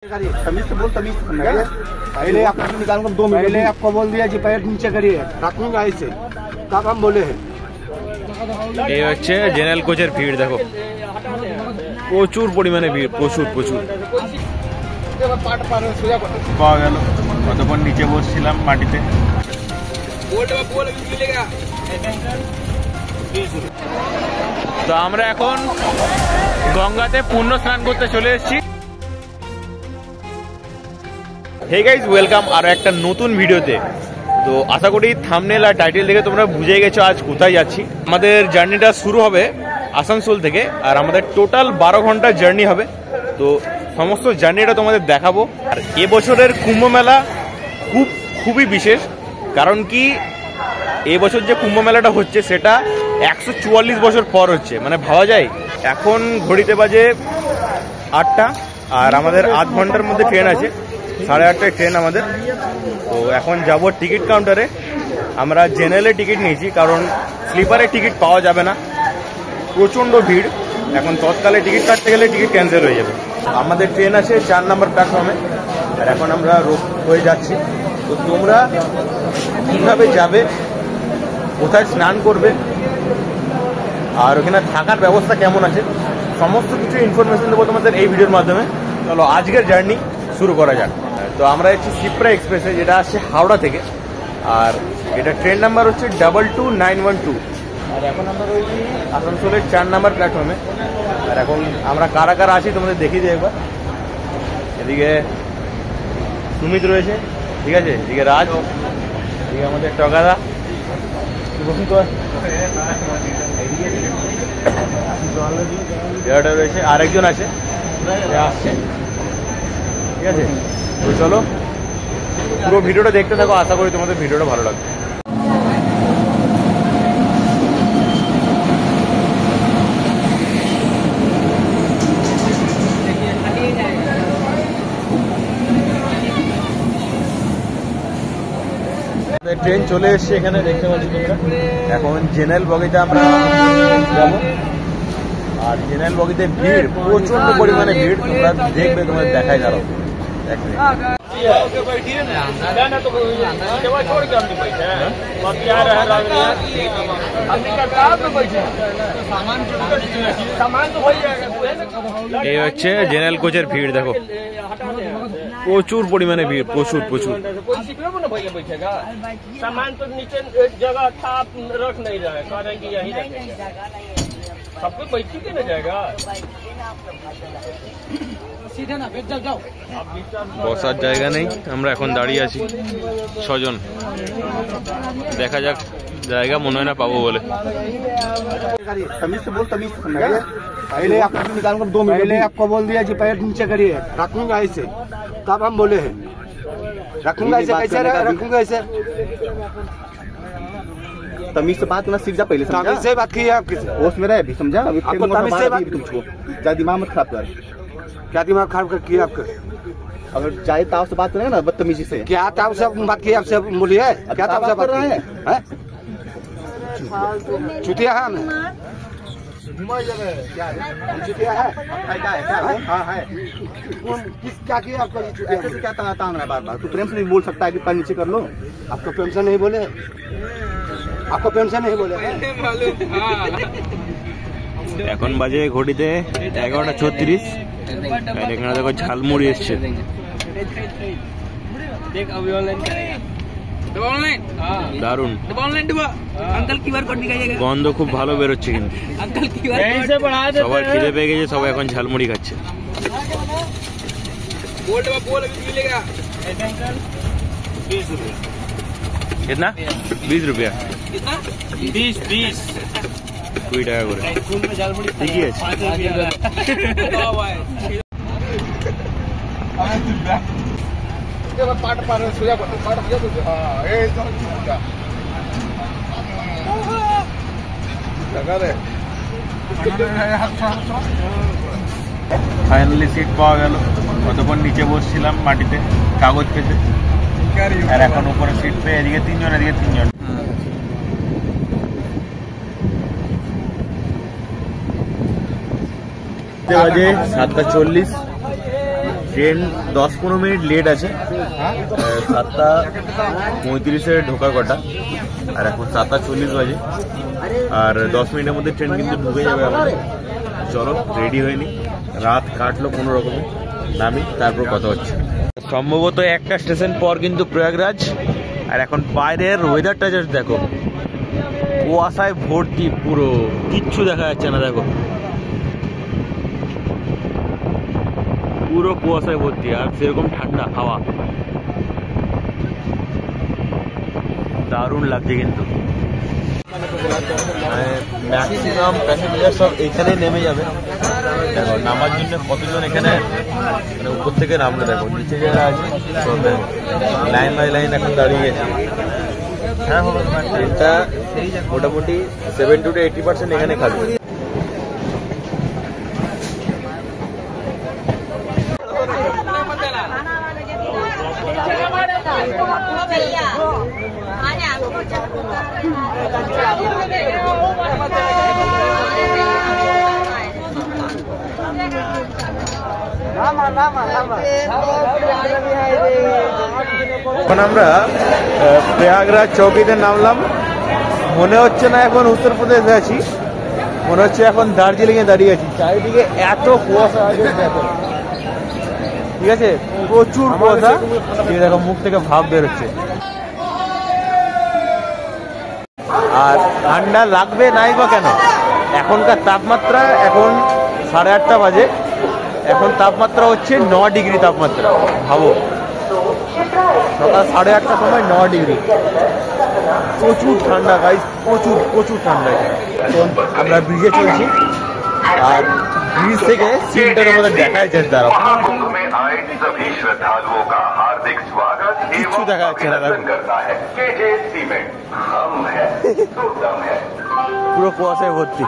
तमीज से बोल, तमीज पहले आपको निकाल कर 2 मिनट पहले आपको बोल दिया जी पैर नीचे करिए, रखूंगा ऐसे कब हम बोले हैं। এই হচ্ছে জেনারেল কোচের ভিড় দেখো, প্রচুর পরিমাণে ভিড়, প্রচুর প্রচুর। পাওয়া গেল, কতক্ষণ নিচে বসছিলাম মাটিতে। তো আমরা এখন গঙ্গাতে পূর্ণ স্নান করতে চলে এসেছি। হে গাইজ, ওয়েলকাম আরো একটা নতুন ভিডিওতে। তো আশা করি থাম্বনেল আর টাইটেল দেখে তোমরা বুঝে গেছো আজ কোথায় যাচ্ছি। আমাদের জার্নিটা শুরু হবে আসানসোল থেকে, আর আমাদের টোটাল 12 ঘন্টার জার্নি হবে। তো সমস্ত জার্নিটা তোমাদের দেখাবো। আর এবছরের কুম্ভ মেলা খুবই বিশেষ, কারণ কি এবছর যে কুম্ভ মেলাটা হচ্ছে সেটা 144 বছর পর হচ্ছে। মানে ভাবা যায়, এখন ঘড়িতে বাজে 8টা, আর আমাদের আধ ঘন্টার মধ্যে ট্রেন আছে, 8:30টায় ট্রেন আমাদের। তো এখন যাব টিকিট কাউন্টারে। আমরা জেনারেলে টিকিট নিয়েছি, কারণ স্লিপারে টিকিট পাওয়া যাবে না, প্রচণ্ড ভিড়। এখন তৎকালে টিকিট কাটতে গেলে টিকিট ক্যান্সেল হয়ে যাবে। আমাদের ট্রেন আছে 4 নম্বর প্ল্যাটফর্মে, আর এখন আমরা হয়ে যাচ্ছি। তো তোমরা কীভাবে যাবে, কোথায় স্নান করবে, আর ওখানে থাকার ব্যবস্থা কেমন আছে, সমস্ত কিছু ইনফরমেশন দেবো তোমাদের এই ভিডিওর মাধ্যমে। চলো আজকের জার্নি শুরু করা যাক। তো আমরা হচ্ছে শিপ্রা এক্সপ্রেসে, যেটা আসছে হাওড়া থেকে, আর এটা ট্রেন নাম্বার হচ্ছে 22912। আর এখন আমরা রয়েছি আসানসোলের 4 নম্বর প্ল্যাটফর্মে। আর এখন আমরা কারা কারা আছি তোমাদের দেখিয়ে দিই একবার। এদিকে সুমিত রয়েছে, ঠিক আছে, এদিকে রাজ, এদিকে আমাদের টগাদা রয়েছে, আরেকজন আছে আসছে, ঠিক আছে। তো চলো পুরো ভিডিওটা দেখতে থাকো, আশা করি তোমাদের ভিডিওটা ভালো লাগবে। ট্রেন চলে এসছে এখানে, দেখতে পাচ্ছি তোমরা। এখন জেনারেল বগিতে আমরা যাব, আর জেনারেল বগিতে ভিড়, প্রচন্ড পরিমাণে ভিড়। তোমরা দেখবে, তোমাদের দেখাই দাঁড়াও এক মিনিট। এই হচ্ছে জেনারেল কোচের ভিড় দেখো, প্রচুর পরিমাণে ভিড়, প্রচুর প্রচুর। सामान तो नीचे जगह था, आप रख नहीं रहे, करेंगे यही सबको बैठ के ना जाएगा। বসার জায়গা নেই, আমরা এখন দাঁড়িয়ে আছি 6 জন। দেখা যাক, জায়গা মনে হয় না পাবো বলে। तमीज से बोल, तमीज पहले आपको निकाल कर 2 मिनट पहले आपको बोल दिया जी पैर नीचे करिए, रखूंगा ऐसे कब हम बोले हैं। रखूंगा ऐसे, कैसे रखूंगा ऐसे? तमीज से बात करना सीख जा पहले, तमीज से बात की है आपके होश में रहे, समझा? अभी तमीज से बात तुमको ज्यादा दिमाग मत खराब कर। क्या दिमाग खराब कर किया आपका? अगर चाहे ताव से बात करेंगे ना बदतमीजी से। क्या ताव से बात की आपसे बोलिए? क्या ताव से बात कर रहे हैं? चुतिया है हमें, चुतिया है, हाँ है। क्या किया आपका? ऐसे से क्या तांग रहा है बार बार? तू प्रेम से नहीं बोल सकता है कि पैर नीचे कर लो? आपको प्रेम से नहीं बोले, आपको प्रेम से नहीं बोले। এখন বাজে ঘড়িতে 11:36। এখানে দেখো ঝালমুড়ি এসছে, দারুন গন্ধ, খুব ভালো বেরোচ্ছে কিন্তু। সবার খিদে পেয়ে গেছে, সবাই এখন ঝালমুড়ি খাচ্ছে। कितना? 20 रुपया, 20 20 টাকা করে, ঠিকই আছে। ফাইনালি সিট পাওয়া গেল। কতক্ষণ নিচে বসছিলাম মাটিতে কাগজ পেতে, আর এখন উপরে সিট পেয়ে এদিকে 3 জন, এদিকে 3 জন। বাজে 7:40। ট্রেন 10-15 মিনিট লেট আছে। 7:35-এ ঢোকার কথা, আর এখন 7:40 বাজে, আর 10 মিনিটের মধ্যে ট্রেন কিন্তু ঢুকে যাবে আমাদের। চলো রেডি হয়নি, রাত কাটলো কোনো রকমে, নামি তারপর কথা হচ্ছে। সম্ভবত একটা স্টেশন পর কিন্তু প্রয়াগরাজ। আর এখন বাইরের ওয়েদারটা জাস্ট দেখো, কুয়াশায় ভর্তি, পুরো কিচ্ছু দেখা যাচ্ছে না। দেখো পুরো কুয়াশায় ভর্তি, আর সেরকম ঠান্ডা হাওয়া, দারুণ লাগছে কিন্তু। ম্যাক্সিমাম প্যাসেঞ্জার সব এখানে নেমে যাবে। দেখো নামার জন্য কতজন এখানে মানে উপর থেকে নামলে, দেখো নিচে যারা আছে লাইন বাই লাইন এখন দাঁড়িয়ে গেছে। হ্যাঁ, ট্রেনটা মোটামুটি 70 to 80% এখানে খাবে। এখন আমরা প্রয়াগরাজ চৌকিতে নামলাম। মনে হচ্ছে না এখন উত্তরপ্রদেশে আছি, মনে হচ্ছে এখন দার্জিলিংয়ে দাঁড়িয়ে আছি। চারিদিকে এত কুয়াশা আছে, দেখো ঠিক আছে, প্রচুর কুয়াশা। দেখো মুখ থেকে ভাব বেরোচ্ছে, আর ঠান্ডা লাগবে নাই বা কেন। এখনকার তাপমাত্রা, এখন 8:30 বাজে, এখন তাপমাত্রা হচ্ছে 9 ডিগ্রি তাপমাত্রা। ভাবো সকাল 8:30টার সময় 9 ডিগ্রি, প্রচুর ঠান্ডা গাইস, প্রচুর প্রচুর ঠান্ডা। এখন আমরা ব্রিজে চলছি, আর ব্রিজ থেকে সিনটার মধ্যে দেখা যাচ্ছে। দাঁড়াও, কিচ্ছু দেখা যাচ্ছে না, পুরো কুয়াশায় ভর্তি।